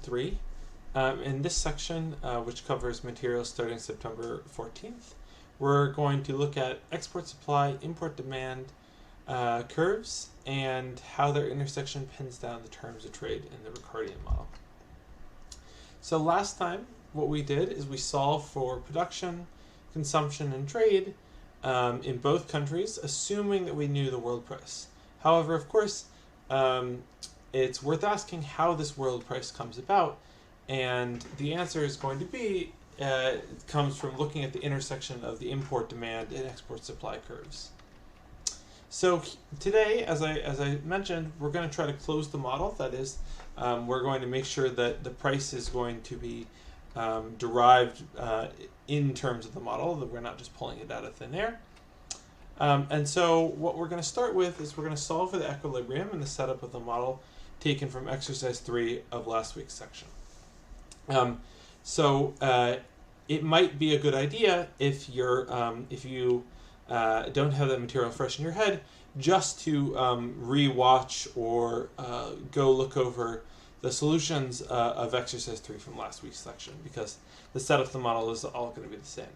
3. In this section, which covers materials starting September 14th, we're going to look at export supply, import demand curves, and how their intersection pins down the terms of trade in the Ricardian model. So last time, what we did is we solved for production, consumption, and trade in both countries, assuming that we knew the world price. However, of course, it's worth asking how this world price comes about, and the answer is going to be it comes from looking at the intersection of the import demand and export supply curves. So today, as I mentioned, we're going to try to close the model. That is, we're going to make sure that the price is going to be derived in terms of the model, that we're not just pulling it out of thin air. And so what we're going to start with is we're going to solve for the equilibrium in the setup of the model taken from exercise 3 of last week's section. It might be a good idea if you don't have that material fresh in your head, just to re-watch or go look over the solutions of exercise 3 from last week's section, because the setup of the model is all going to be the same.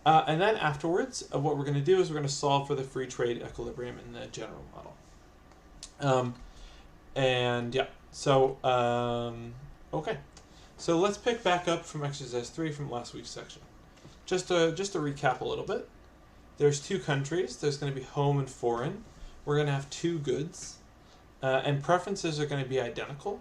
And then afterwards, what we're going to do is we're going to solve for the free trade equilibrium in the general model. Okay. So let's pick back up from exercise 3 from last week's section. Just to recap a little bit. There's two countries. There's going to be home and foreign. We're going to have two goods. And preferences are going to be identical.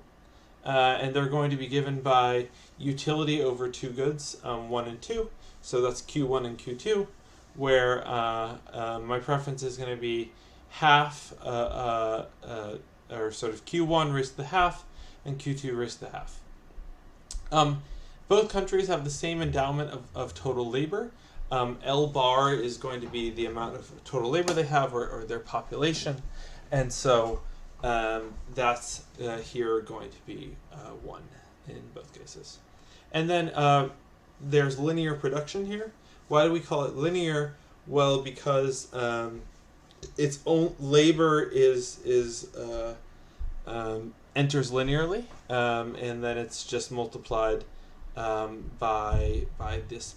And they're going to be given by utility over two goods, 1 and 2. So that's Q1 and Q2, where my preference is going to be half, or sort of Q1 raised to the half, and Q2 raised to the half. Both countries have the same endowment of total labor. L bar is going to be the amount of total labor they have, or their population. And so that's here going to be 1 in both cases. And then there's linear production here. Why do we call it linear? Well, because its own labor enters linearly, and then it's just multiplied by this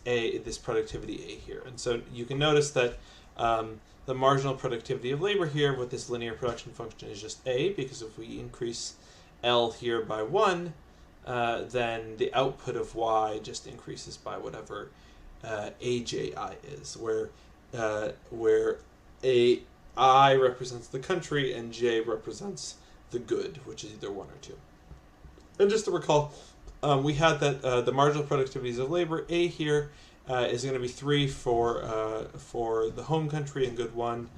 productivity A here. And so you can notice that the marginal productivity of labor here with this linear production function is just A, because if we increase L here by 1, then the output of Y just increases by whatever AJI is, where I represents the country and J represents the good, which is either 1 or 2. And just to recall, we had that the marginal productivities of labor, A here, is going to be 3 for the home country in good 1,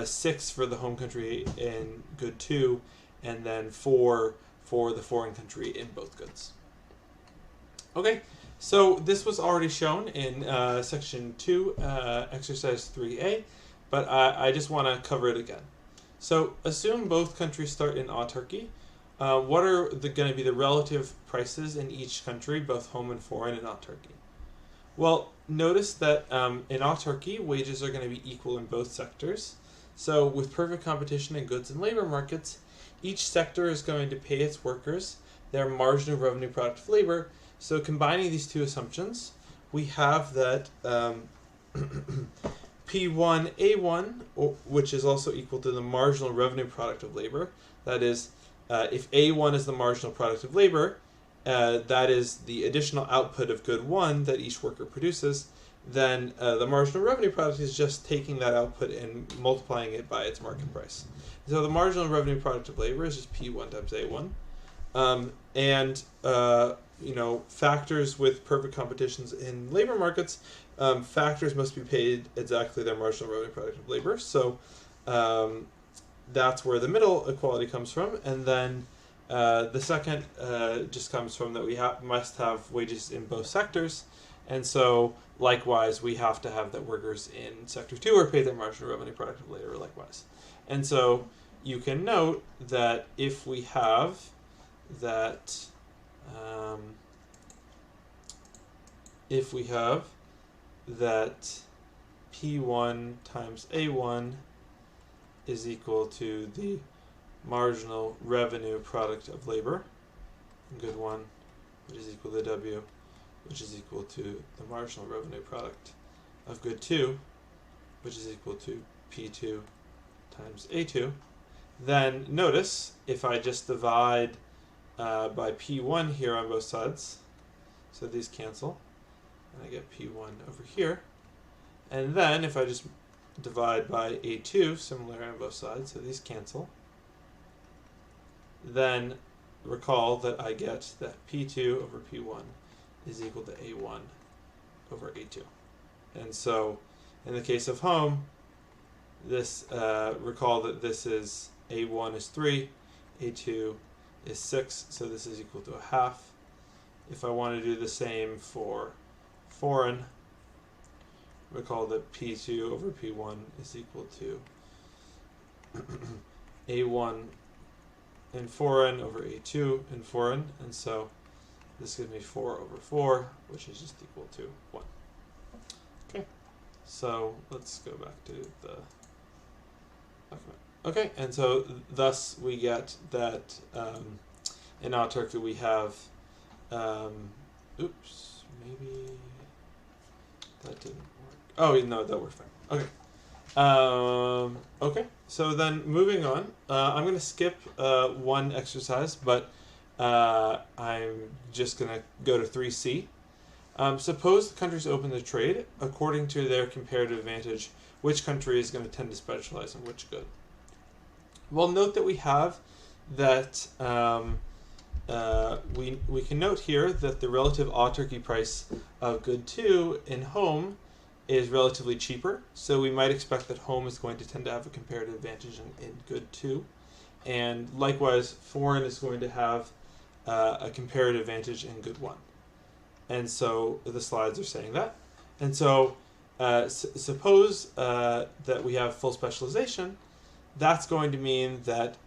6 for the home country in good 2, and then 4 for the foreign country in both goods. Okay, so this was already shown in section 2, exercise 3A, but I just want to cover it again. So assume both countries start in autarky. What are going to be the relative prices in each country, both home and foreign, in autarky? Well, notice that in autarky, wages are going to be equal in both sectors. So with perfect competition in goods and labor markets, each sector is going to pay its workers their marginal revenue product of labor. So combining these two assumptions, we have that P1A1, which is also equal to the marginal revenue product of labor. That is, if A1 is the marginal product of labor, that is the additional output of good 1 that each worker produces, then the marginal revenue product is just taking that output and multiplying it by its market price. So the marginal revenue product of labor is just P1 times A1. Factors with perfect competitions in labor markets, factors must be paid exactly their marginal revenue product of labor. So that's where the middle equality comes from. And then the second just comes from that we must have wages in both sectors. And so likewise, we have to have that workers in sector 2 are paid their marginal revenue product of labor likewise. And so you can note that if we have that P1 times A1 is equal to the marginal revenue product of labor, good 1, which is equal to W, which is equal to the marginal revenue product of good 2, which is equal to P2 times A2. Then notice, if I just divide by P1 here on both sides, so these cancel, and I get P1 over here. And then if I just divide by A2, similar on both sides, so these cancel, then recall that I get that P2 over P1 is equal to A1 over A2. And so in the case of home, this recall that this is A1 is 3, A2 is 6, so this is equal to a half. If I want to do the same for foreign, recall that P2 over P1 is equal to A1 in foreign over A2 in foreign, and so this gives me 4 over 4, which is just equal to 1. Okay, so let's go back to the document. Okay, and so thus we get that in autarky we have, oops, maybe that didn't work. Oh, no, that worked fine. Okay. Okay, so then moving on, I'm going to skip one exercise, but I'm just going to go to 3C. Suppose the countries open the trade. According to their comparative advantage, which country is going to tend to specialize in which good? Well, note that we have that we can note here that the relative autarky price of good 2 in home is relatively cheaper, so we might expect that home is going to tend to have a comparative advantage in good 2, and likewise foreign is going to have a comparative advantage in good 1. And so the slides are saying that. And so suppose that we have full specialization. That's going to mean that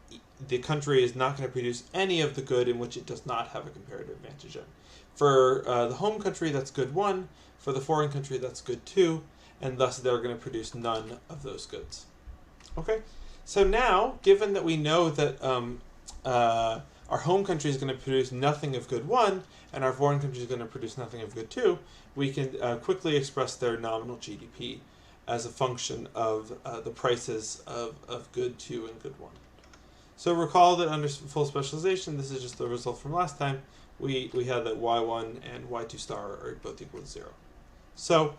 the country is not going to produce any of the good in which it does not have a comparative advantage in. For the home country, that's good 1. For the foreign country, that's good 2. And thus, they're going to produce none of those goods. Okay? So now, given that we know that our home country is going to produce nothing of good 1, and our foreign country is going to produce nothing of good 2, we can quickly express their nominal GDP as a function of the prices of good 2 and good 1. So recall that under full specialization, this is just the result from last time, we had that y1 and y2 star are both equal to 0. So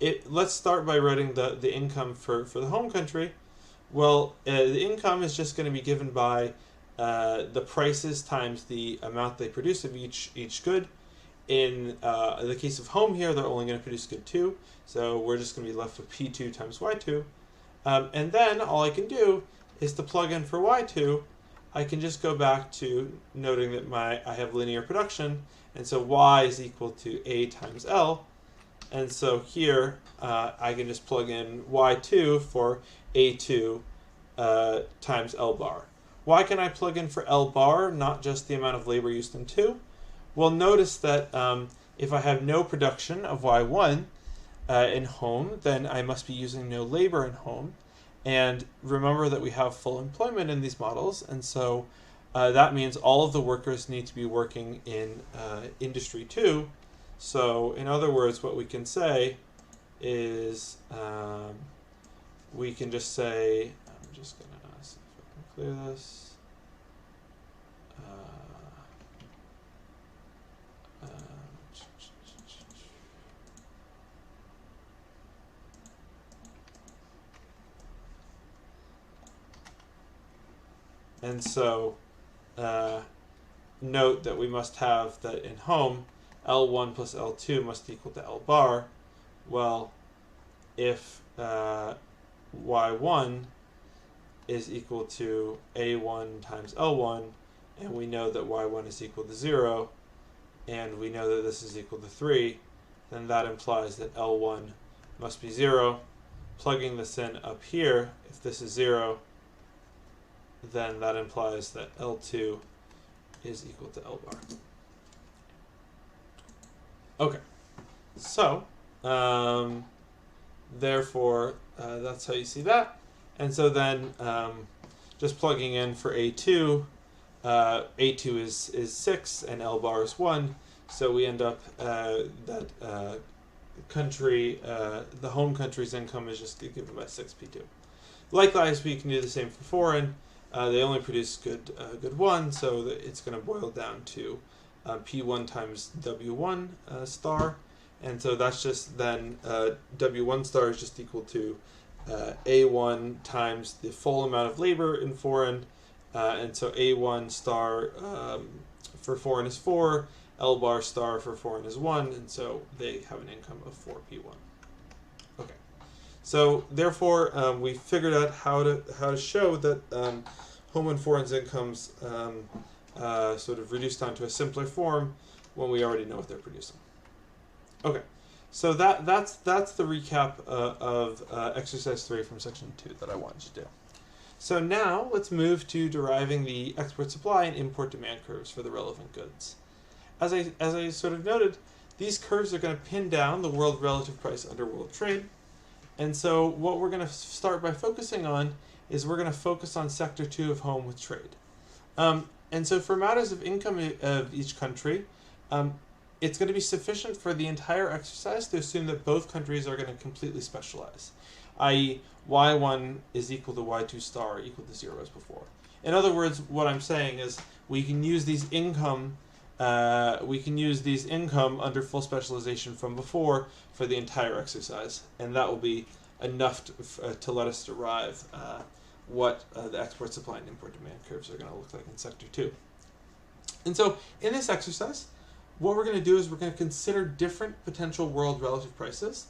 let's start by writing the income for the home country. Well, the income is just going to be given by the prices times the amount they produce of each good. In the case of home here, they're only going to produce good 2, so we're just going to be left with P2 times Y2. And then all I can do is to plug in for Y2. I can just go back to noting that I have linear production, and so Y is equal to A times L. And so here I can just plug in Y2 for A2 times L bar. Why can I plug in for L bar, not just the amount of labor used in 2? Well, notice that if I have no production of Y1 in home, then I must be using no labor in home. And remember that we have full employment in these models, and so that means all of the workers need to be working in industry 2. So in other words, what we can say is we can just say, I'm just going to see if I can clear this. And so note that we must have that in home, L1 plus L2 must equal to L bar. Well, if Y1 is equal to A1 times L1, and we know that Y1 is equal to 0, and we know that this is equal to 3, then that implies that L1 must be 0. Plugging this in up here, if this is 0, then that implies that L2 is equal to L bar. Okay, so therefore that's how you see that. And so then just plugging in for A2, A2 is 6 and L bar is 1, so we end up that the home country's income is just given by 6P2. Likewise, we can do the same for foreign. They only produce good 1, so it's going to boil down to P1 times W1 star, and so that's just then W1 star is just equal to A1 times the full amount of labor in foreign, and so A1 star for foreign is 4, L bar star for foreign is 1, and so they have an income of 4P1. Okay, so therefore we figured out how to show that home and foreign's incomes sort of reduced down to a simpler form when we already know what they're producing. Okay, so that's the recap of exercise 3 from section 2 that I wanted to do. So now let's move to deriving the export supply and import demand curves for the relevant goods. As I sort of noted, these curves are going to pin down the world relative price under world trade. And so what we're going to start by focusing on is we're going to focus on sector 2 of home with trade. And so for matters of income of each country, it's going to be sufficient for the entire exercise to assume that both countries are going to completely specialize, i.e. y1 is equal to y2 star equal to 0 as before. In other words, what I'm saying is we can use these income under full specialization from before for the entire exercise, and that will be enough to let us derive what the export supply and import demand curves are going to look like in sector 2. And so in this exercise, what we're going to do is we're going to consider different potential world relative prices,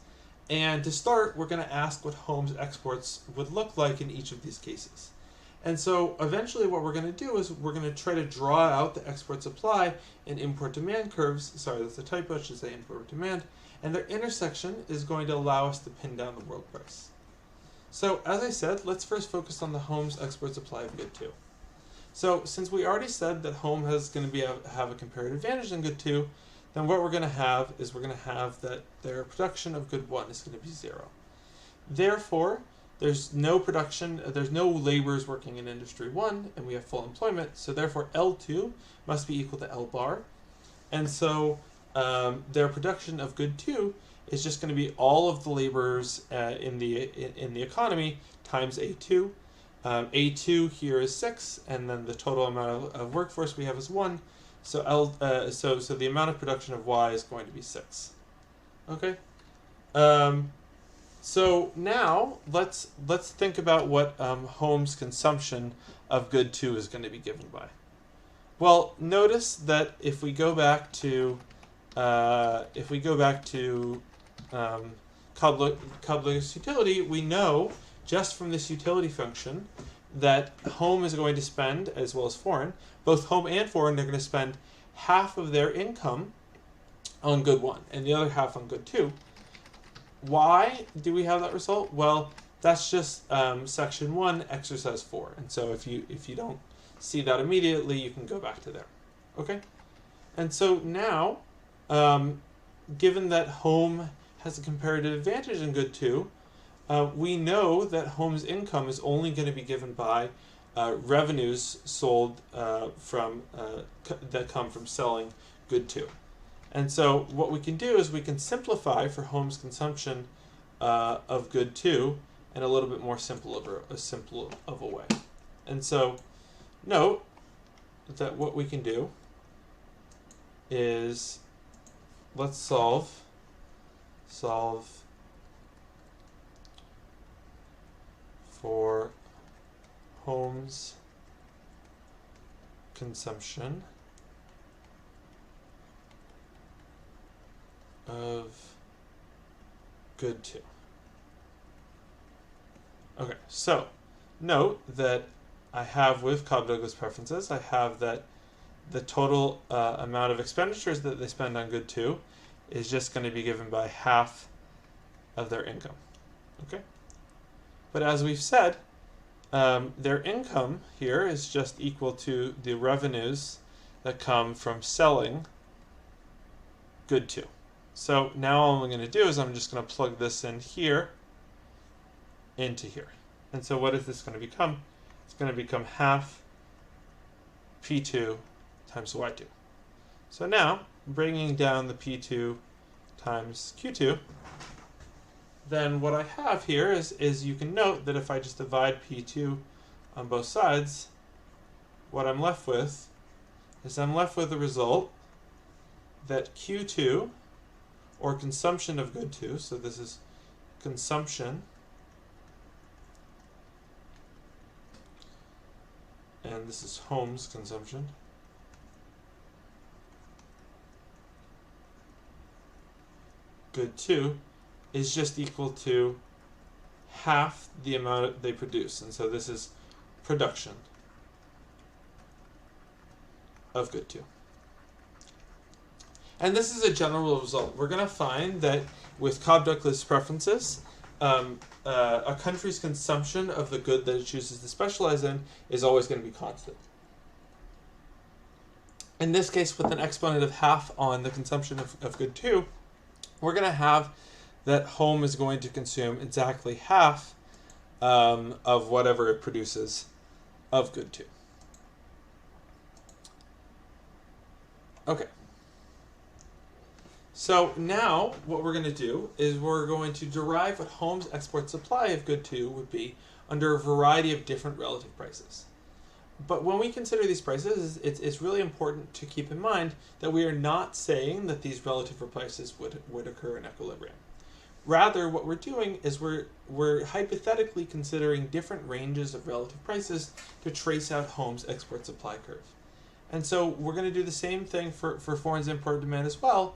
and to start we're going to ask what home's exports would look like in each of these cases. And so eventually what we're going to do is we're going to try to draw out the export supply and import demand curves. Sorry, that's a typo, I should say import demand. And their intersection is going to allow us to pin down the world price. So as I said, let's first focus on the home's export supply of good 2. So since we already said that home is going to have a comparative advantage in good 2, then what we're going to have is we're going to have that their production of good 1 is going to be 0. Therefore, there's no production, there's no laborers working in industry 1, and we have full employment, so therefore L2 must be equal to L bar. And so their production of good 2 is just going to be all of the laborers in the economy times A2. A2 here is 6, and then the total amount of workforce we have is 1. So so the amount of production of Y is going to be 6. Okay. So now let's think about what home's consumption of good 2 is going to be given by. Well, notice that if we go back to Cobler's utility, we know just from this utility function that home is going to spend, as well as foreign, both home and foreign are going to spend half of their income on good 1 and the other half on good 2. Why do we have that result? Well, that's just section 1, exercise 4. And so if you don't see that immediately, you can go back to there. Okay? And so now, given that home has a comparative advantage in good 2, we know that home's income is only going to be given by revenues sold that come from selling good 2. And so what we can do is we can simplify for home's consumption of good 2 in a little bit more simple of a way. And so note that what we can do is let's solve for home's consumption of good 2. Okay, so note that I have, with Cobb-Douglas preferences, I have that the total amount of expenditures that they spend on good 2 is just going to be given by half of their income. Okay? But as we've said, their income here is just equal to the revenues that come from selling good 2. So now all I'm going to do is I'm just going to plug this in here into here. And so what is this going to become? It's going to become half P2 times Y2. So now, bringing down the P2 times Q2, then what I have here is you can note that if I just divide P2 on both sides, what I'm left with is I'm left with the result that Q2, or consumption of good 2, so this is consumption, and this is home's consumption, good 2, is just equal to half the amount they produce. And so this is production of good 2. And this is a general result. We're going to find that with Cobb-Douglas preferences, a country's consumption of the good that it chooses to specialize in is always going to be constant. In this case, with an exponent of half on the consumption of good 2, we're going to have that home is going to consume exactly half of whatever it produces of good 2. Okay. So now what we're going to do is we're going to derive what home's export supply of good 2 would be under a variety of different relative prices. But when we consider these prices, it's really important to keep in mind that we are not saying that these relative prices would occur in equilibrium. Rather, what we're doing is we're hypothetically considering different ranges of relative prices to trace out home's export supply curve. And so we're going to do the same thing for foreign's import demand as well,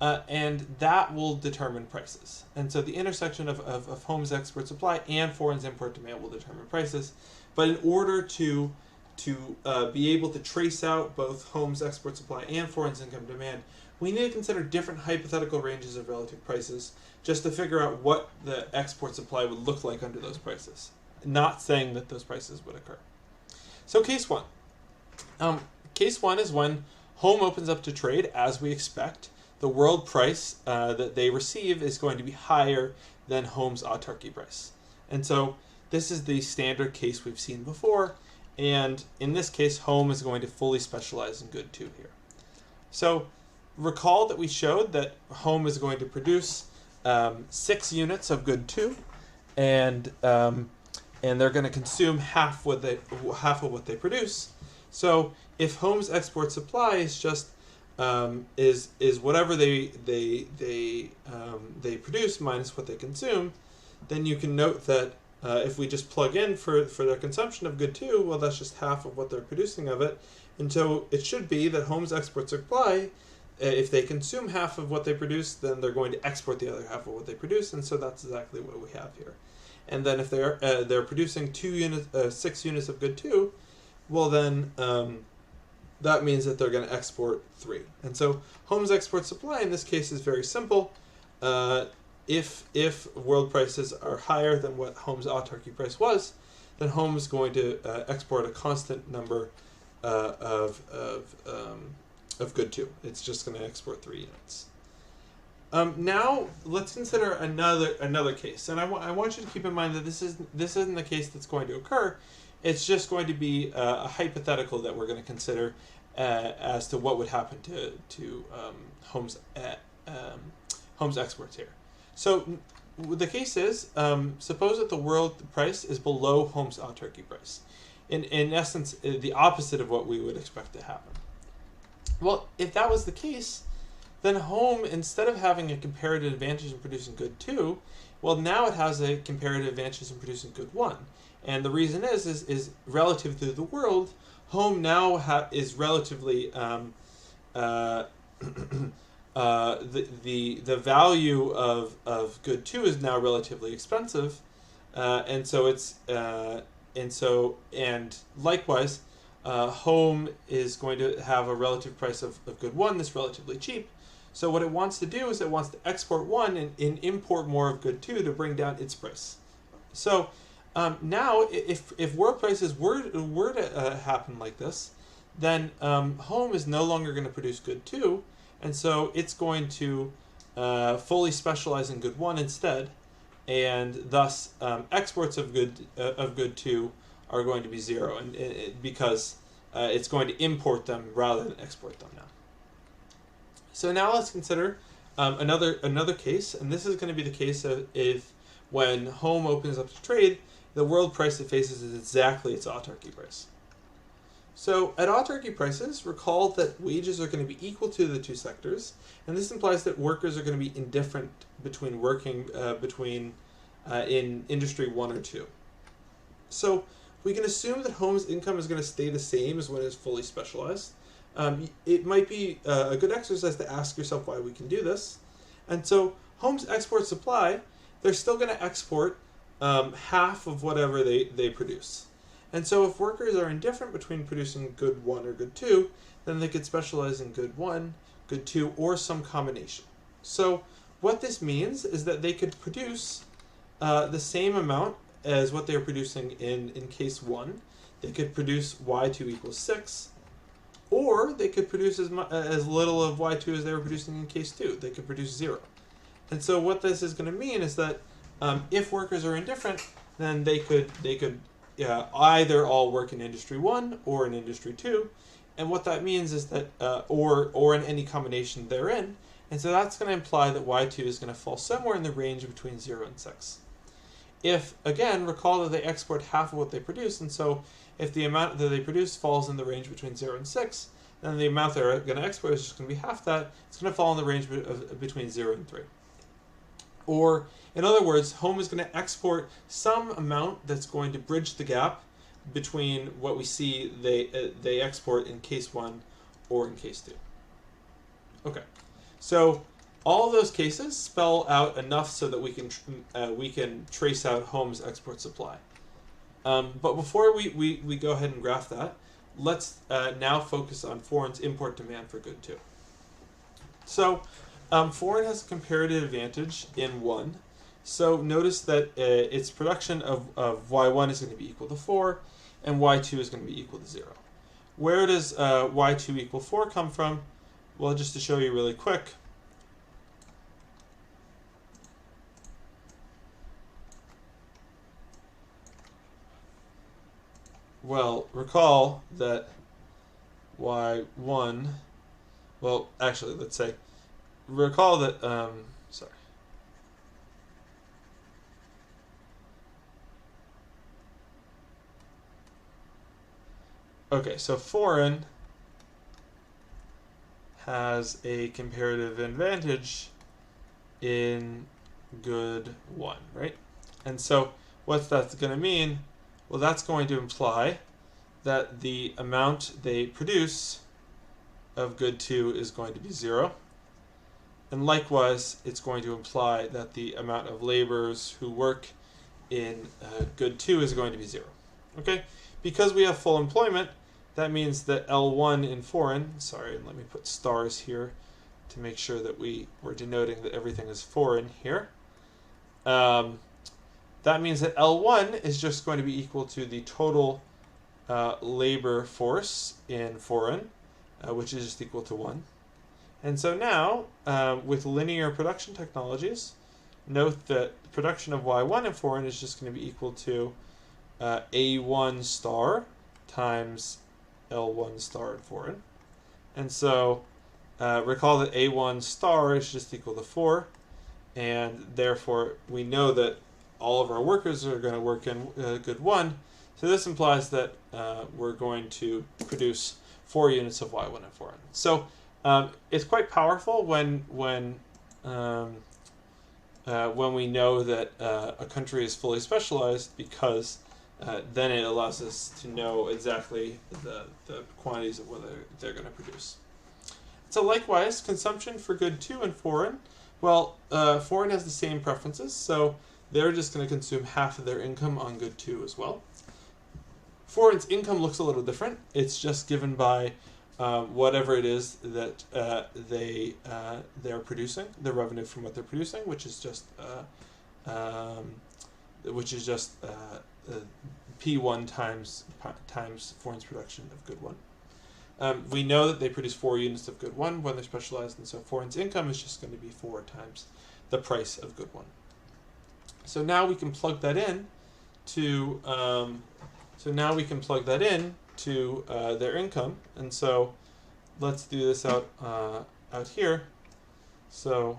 and that will determine prices. And so the intersection of home's export supply and foreign's import demand will determine prices. But in order to be able to trace out both home's export supply and foreign's income demand, we need to consider different hypothetical ranges of relative prices just to figure out what the export supply would look like under those prices, not saying that those prices would occur. So case 1. Case 1 is when home opens up to trade as we expect. The world price that they receive is going to be higher than home's autarky price. And so this is the standard case we've seen before. And in this case, home is going to fully specialize in good 2 here. So recall that we showed that home is going to produce 6 units of good 2, and they're going to consume half of what they produce. So if home's export supply is just is whatever they produce minus what they consume, then you can note that if we just plug in for their consumption of good 2, well, that's just half of what they're producing of it. And so it should be that home's export supply, if they consume half of what they produce, then they're going to export the other half of what they produce. And so that's exactly what we have here. And then if they're producing 6 units of good 2, well then that means that they're going to export 3. And so home's export supply in this case is very simple. If world prices are higher than what home's autarky price was, then home is going to export a constant number of good 2. It's just going to export 3 units. Now let's consider another case, and I want you to keep in mind that this isn't the case that's going to occur. It's just going to be a hypothetical that we're going to consider as to what would happen to home's exports here. So the case is, suppose that the world price is below home's autarky price. In essence, the opposite of what we would expect to happen. Well, if that was the case, then home, instead of having a comparative advantage in producing good 2, well, now it has a comparative advantage in producing good 1. And the reason is relative to the world, home now is relatively the value of good 2 is now relatively expensive, and likewise, home is going to have a relative price of good 1 that's relatively cheap. So what it wants to do is it wants to export 1 and import more of good 2 to bring down its price. So now, if world prices were to happen like this, then home is no longer going to produce good 2, and so it's going to fully specialize in good 1 instead, and thus exports of good 2 are going to be 0, and because it's going to import them rather than export them now. So now let's consider another case, and this is going to be the case of if when home opens up to trade, the world price it faces is exactly its autarky price. So at autarky prices, recall that wages are going to be equal to the two sectors, and this implies that workers are going to be indifferent between working in industry 1 or 2. So we can assume that home's income is going to stay the same as when it's fully specialized. It might be a good exercise to ask yourself why we can do this. And so home's export supply, they're still going to export half of whatever they produce. And so if workers are indifferent between producing good 1 or good 2, then they could specialize in good 1, good 2, or some combination. So what this means is that they could produce the same amount as what they're producing in case 1. They could produce y2 equals 6, or they could produce as little of y2 as they were producing in case 2. They could produce 0. And so what this is going to mean is that if workers are indifferent, then they could either all work in industry 1 or in industry 2. And what that means is that, or in any combination therein. And so that's going to imply that y2 is going to fall somewhere in the range between 0 and 6. If, again, recall that they export half of what they produce, and so if the amount that they produce falls in the range between 0 and 6, then the amount they're going to export is just going to be half that. It's going to fall in the range between 0 and 3. Or, in other words, home is going to export some amount that's going to bridge the gap between what we see they export in case 1 or in case 2. Okay, so all of those cases spell out enough so that we can trace out home's export supply. But before we go ahead and graph that, let's now focus on foreign's import demand for good 2. So foreign has a comparative advantage in 1. So notice that its production of y1 is going to be equal to 4, and y2 is going to be equal to 0. Where does y2 equal 4 come from? Well, just to show you really quick, well, recall that y1, well, actually, let's say, recall that, sorry. Okay, so foreign has a comparative advantage in good 1, right? And so what that's going to mean, well, that's going to imply that the amount they produce of good 2 is going to be 0. And likewise, it's going to imply that the amount of laborers who work in good 2 is going to be 0. Okay? Because we have full employment, that means that L1 in foreign, sorry, and let me put stars here to make sure that we're denoting that everything is foreign here. That means that L1 is just going to be equal to the total labor force in foreign, which is just equal to 1. And so now, with linear production technologies, note that production of y1 in foreign is just going to be equal to A1 star times L1 star in foreign. And so recall that A1 star is just equal to 4, and therefore we know that all of our workers are going to work in good 1. So this implies that we're going to produce 4 units of y1 in foreign. So it's quite powerful when we know that a country is fully specialized, because then it allows us to know exactly the quantities of what they're going to produce. So likewise, consumption for good 2 and foreign, well, foreign has the same preferences, so they're just going to consume half of their income on good 2 as well. Foreign's income looks a little different. It's just given by whatever it is that they're producing, the revenue from what they're producing, which is just P1 times foreign's production of good 1. We know that they produce 4 units of good 1 when they're specialized, and so foreign's income is just going to be 4 times the price of good 1. So now we can plug that in to their income. And so let's do this out here. So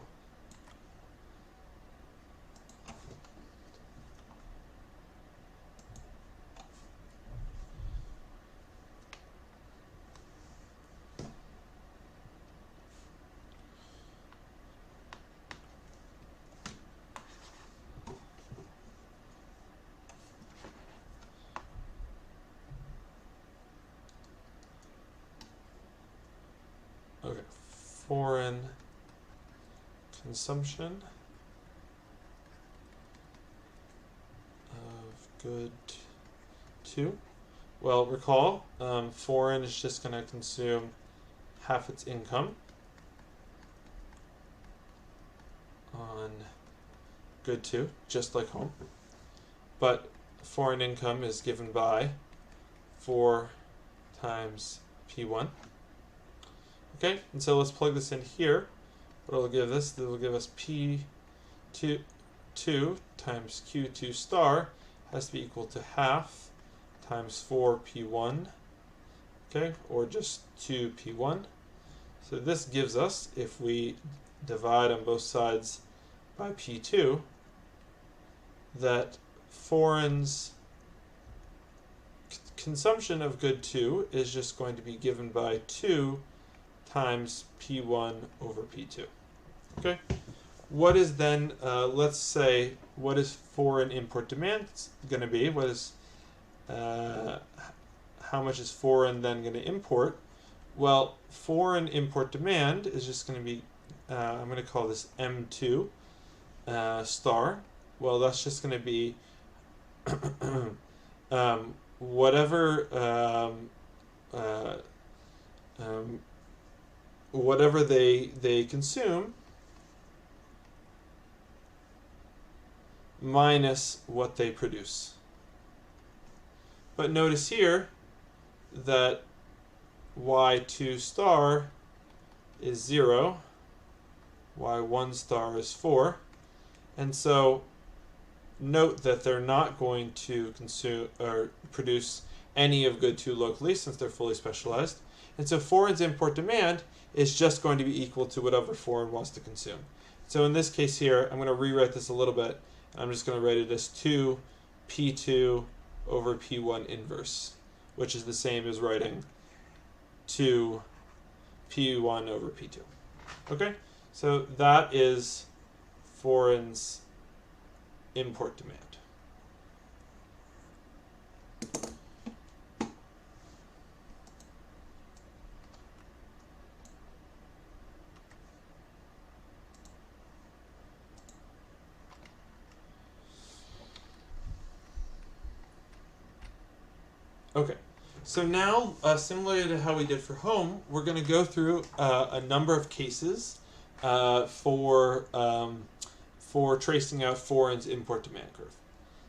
okay, foreign consumption of good 2. Well, recall, foreign is just going to consume half its income on good 2, just like home. But foreign income is given by 4 times P1. Okay, and so let's plug this in here. What it'll give us, it'll give us P2 times Q2 star has to be equal to half times 4P1, okay, or just 2P1. So this gives us, if we divide on both sides by P2, that foreign's consumption of good 2 is just going to be given by 2 times P1 over P2. Okay? What is then, let's say, what is foreign import demand going to be? What is, how much is foreign then going to import? Well, foreign import demand is just going to be, I'm going to call this M2 star. Well, that's just going to be whatever they consume minus what they produce. But notice here that Y2 star is 0, Y1 star is 4, and so note that they're not going to consume or produce any of good 2 locally since they're fully specialized. And so foreign's import demand is just going to be equal to whatever foreign wants to consume. So in this case here, I'm going to rewrite this a little bit. I'm just going to write it as 2P2 over P1 inverse, which is the same as writing 2P1 over P2. Okay? So that is foreign's import demand. Okay, so now, similarly to how we did for home, we're going to go through a number of cases for tracing out foreign's import demand curve.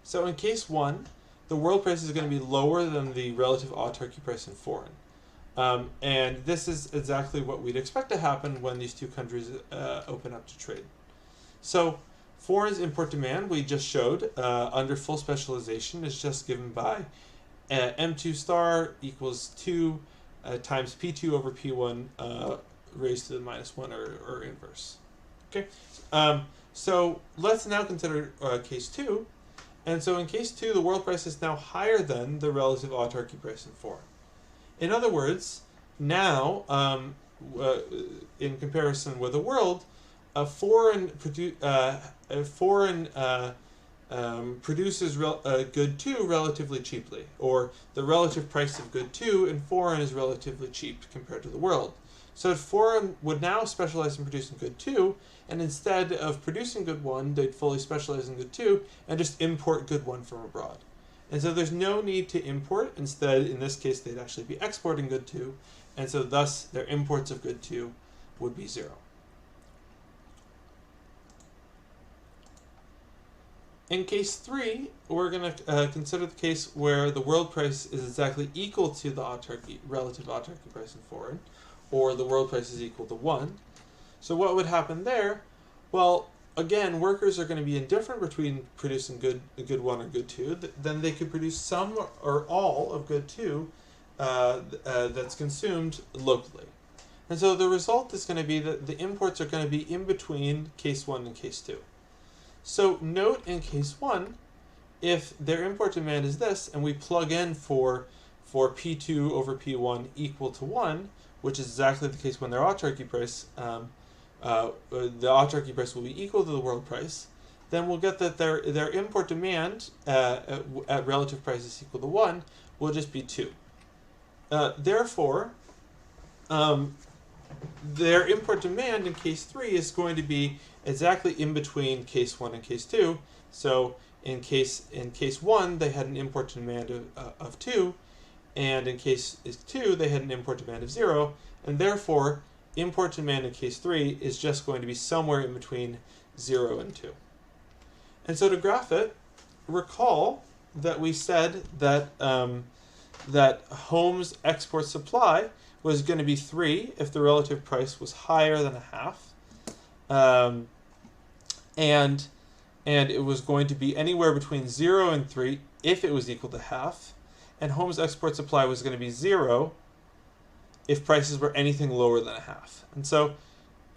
So in case 1, the world price is going to be lower than the relative autarky price in foreign. And this is exactly what we'd expect to happen when these two countries open up to trade. So foreign's import demand, we just showed, under full specialization, is just given by M2 star equals 2 times P2 over P1 raised to the minus 1 or inverse. Okay, so let's now consider case 2. And so in case 2, the world price is now higher than the relative autarky price in foreign. In other words, now, in comparison with the world, a foreign produces good 2 relatively cheaply, or the relative price of good 2 in foreign is relatively cheap compared to the world. So foreign would now specialize in producing good 2, and instead of producing good 1, they'd fully specialize in good 2 and just import good 1 from abroad. And so there's no need to import. Instead, in this case, they'd actually be exporting good 2, and so thus their imports of good 2 would be 0. In case 3, we're going to consider the case where the world price is exactly equal to the relative autarky price in foreign, or the world price is equal to 1. So what would happen there? Well, again, workers are going to be indifferent between producing good 1 or good 2. Then they could produce some or all of good 2 that's consumed locally. And so the result is going to be that the imports are going to be in between case 1 and case 2. So note in case 1, if their import demand is this, and we plug in for P2 over P1 equal to 1, which is exactly the case when their autarky price, the autarky price will be equal to the world price, then we'll get that their import demand at relative prices equal to 1 will just be 2. Therefore, their import demand in case 3 is going to be exactly in between case 1 and case 2. So in case 1 they had an import demand of 2, and in case 2 they had an import demand of 0, and therefore import demand in case 3 is just going to be somewhere in between 0 and 2. And so to graph it, recall that we said that that Home's export supply was going to be 3 if the relative price was higher than a half, and it was going to be anywhere between 0 and 3 if it was equal to half, and Home's export supply was going to be 0 if prices were anything lower than a half. And so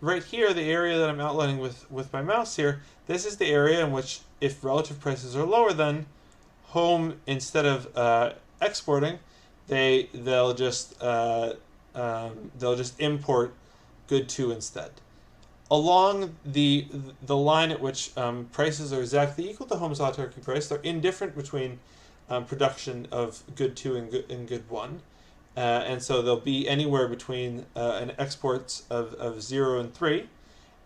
right here, the area that I'm outlining with my mouse here, this is the area in which if relative prices are lower than, Home, instead of exporting, they'll just import good 2 instead. Along the line at which prices are exactly equal to Home's autarky price, they're indifferent between production of good 2 and good 1. And so they'll be anywhere between an exports of 0 and 3.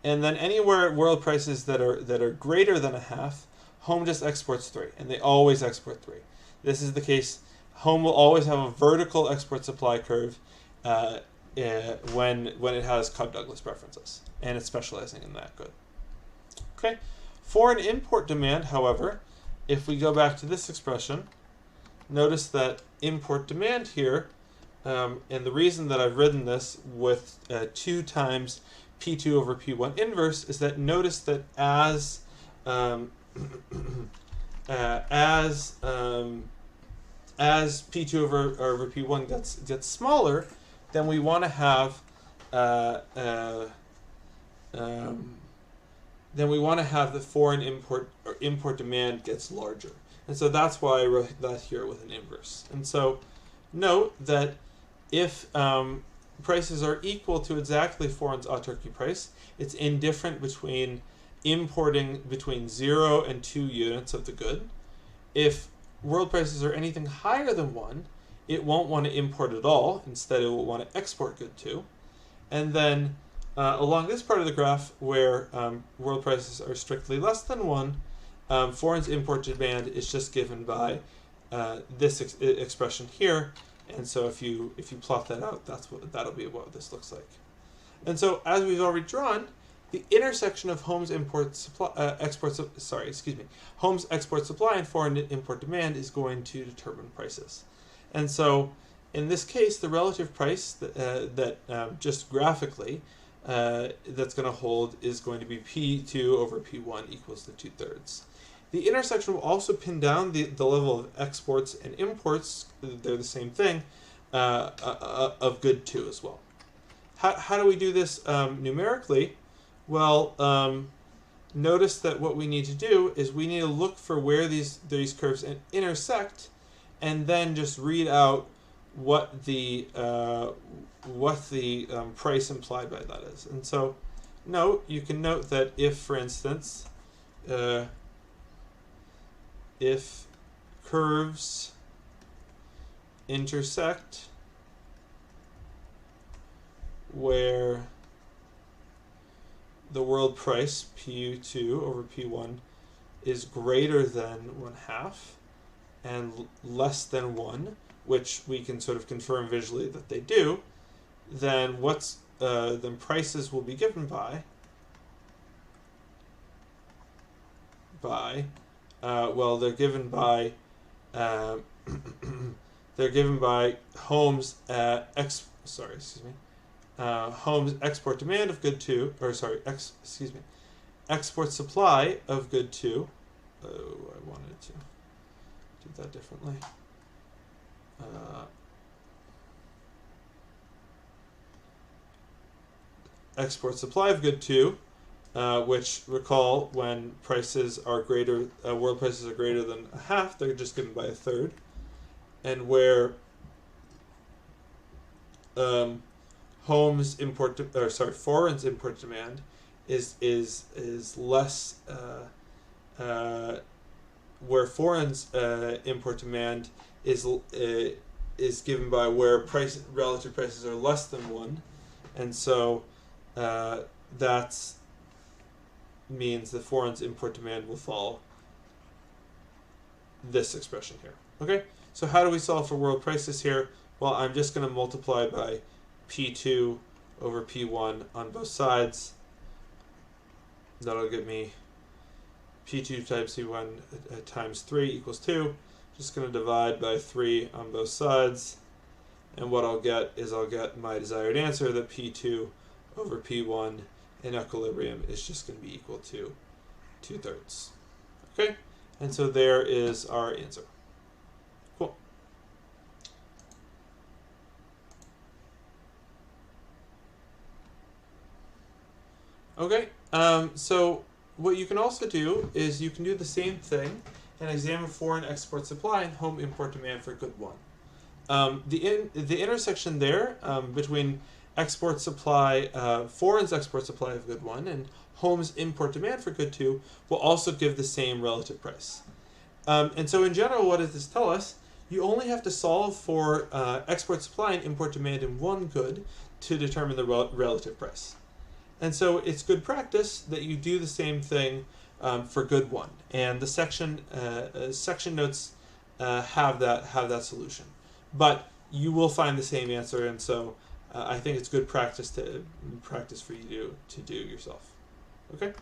And then anywhere at world prices that are greater than a half, Home just exports 3, and they always export 3. This is the case. Home will always have a vertical export supply curve when it has Cobb-Douglas preferences, and it's specializing in that good. Okay, for an import demand, however, if we go back to this expression, notice that import demand here, and the reason that I've written this with 2 times P2 over P1 inverse is that notice that as P2 over P1 gets smaller, then we want to have the foreign import demand gets larger, and so that's why I wrote that here with an inverse. And so note that if prices are equal to exactly foreign's autarky price, it's indifferent between importing between 0 and 2 units of the good. If world prices are anything higher than 1, it won't want to import at all. Instead, it will want to export good 2. And then along this part of the graph, where world prices are strictly less than 1, foreign's import demand is just given by this expression here. And so if you plot that out, that'll be what this looks like. And so as we've already drawn, the intersection of Home's Home's export supply and foreign import demand is going to determine prices. And so in this case, the relative price that just graphically that's going to hold is going to be P2 over P1 equals the 2/3. The intersection will also pin down the level of exports and imports, they're the same thing, of good 2 as well. How do we do this numerically? Well, notice that what we need to do is we need to look for where these curves intersect, and then just read out what the price implied by that is. And so, you can note that if, for instance, if curves intersect where the world price Pu2 over P1 is greater than 1/2 and less than 1, which we can sort of confirm visually that they do, then then prices will be given by well, they're given by Home's Home's export demand of good 2, or sorry, export supply of good 2. Oh, I wanted to do that differently. export supply of good 2, which, recall, when prices are greater, world prices are greater than a half, they're just given by a third, and where foreign's import demand is less, where foreign's import demand is given by where relative prices are less than 1, and so that's means the foreign's import demand will follow this expression here. Okay, so how do we solve for world prices here? Well, I'm just going to multiply by P2 over P1 on both sides. That'll give me P2 times P1 times 3 equals 2. Just going to divide by 3 on both sides. And what I'll get is I'll get my desired answer that P2 over P1 in equilibrium is just going to be equal to 2/3. Okay? And so there is our answer. Cool. Okay, so what you can also do is you can do the same thing and examine foreign export supply and home import demand for good 1. The intersection there between export supply, foreign's export supply of good 1 and home's import demand for good 2 will also give the same relative price. And so in general, what does this tell us? You only have to solve for export supply and import demand in one good to determine the relative price. And so it's good practice that you do the same thing for good 1. And the section notes have that solution. But you will find the same answer, and so I think it's good practice for you to do yourself. Okay?